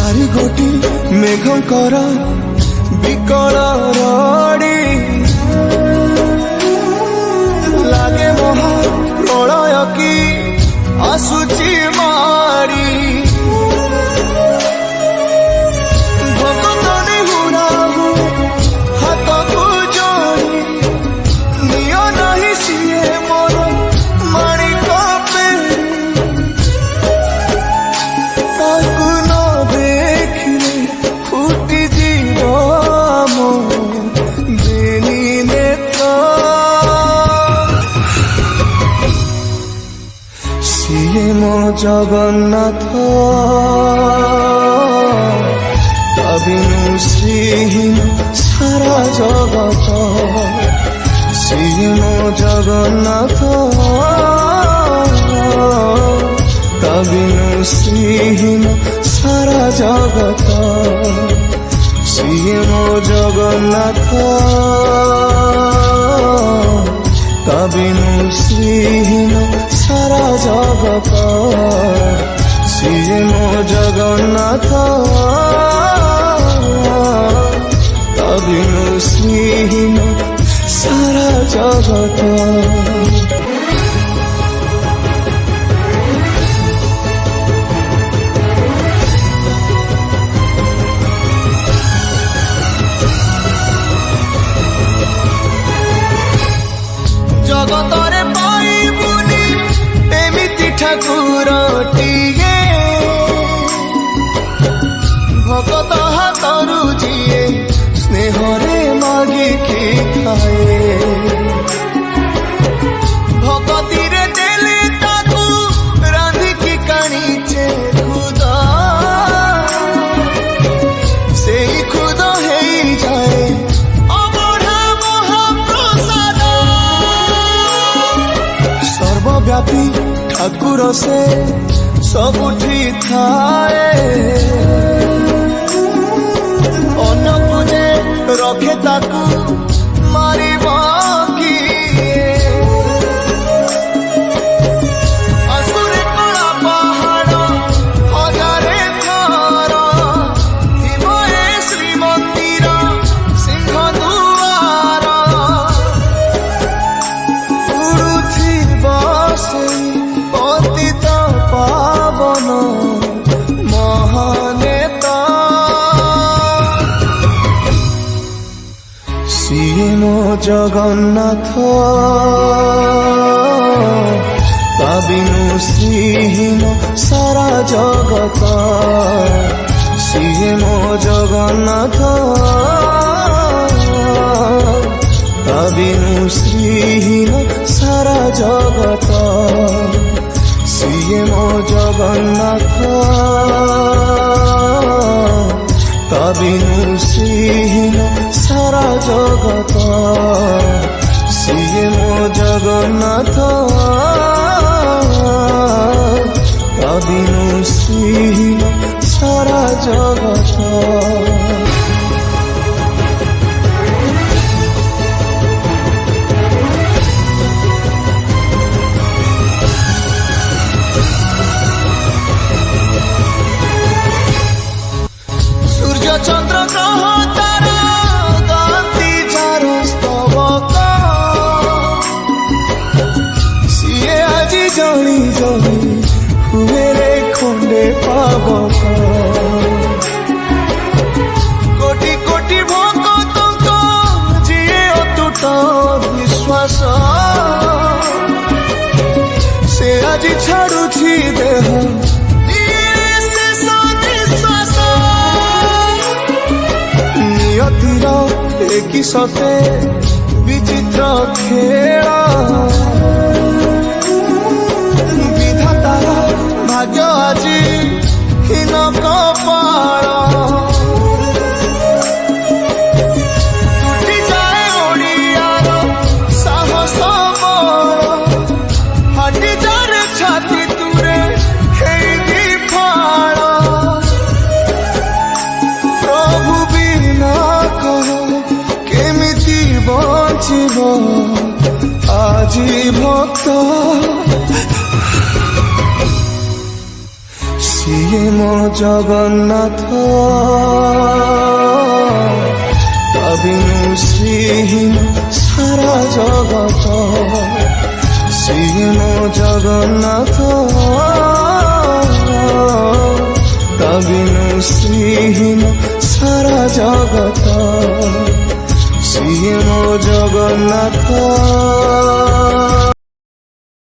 चारि गोटी मेघंकर विकल रड़ी लागे महा प्रलय की आसुची मारी भक्तनी हुराहु हाथ को जोड़ी नियो नहीं सिए मोर माणिक ताकू न देखिले फुटी जीव मो बेनी नेत्र सिए मो जगन्नाथ तबिनु श्रीहीन सारा जगत सिए मो जगन्नाथ तबिनु श्रीहीन सारा जगत सिए मो जगन्नाथ तबिनु श्रीहीन सारा जगत सिए मो जगन्नाथ तबिनु श्रीहीन सारा जगत। जगतरे पाइबुनी एमिति ठाकुरटिए भगत हाथरू जिए स्नेहरे मागिकी खाए भगतिरे देले ताकू रांधिकी काणीचे खुद से खुद हेई जाए सर्वव्यापी ठाकुर से सबुठी थाए अन्न पूजे रखे ताकू मारी किए असुरे कला पहाड़ हजारे थर हिमए श्रीमंदिर सिंह दुआर पतित पावन महानेता सिए मो जगन्नाथ तबिनु श्रीहीन सारा जगत सिए मो जगन्नाथ तबिनु श्रीहीन सारा जगत सिए मो जगन्नाथ तबिनु श्रीहीन सारा जगत सिए मो जगन्नाथ तबिनु श्रीहीन सारा जगत। चंद्र ग्रह तारा गाती चारो स्तवक सिए आजी जली जली हुए रे खंडे पावक कोटि कोटि भक्तक जिए अतुट विश्वास से आजी छाड़ुछि देह की सते विचित्र खेला विधातार भाग्य आजी हीन कपाल टूटी जाए ओडियार साहस बल फाटी जाए छाती तुरे हेई फाड़ प्रभु बिना कह केमिति बचिब জগন্নাথ তবিনু শ্রীহীন সারা জগত শ্রীম জগন্নাথ তবিনু শ্রীহীন সারা জগত শ্রীম জগন্নাথ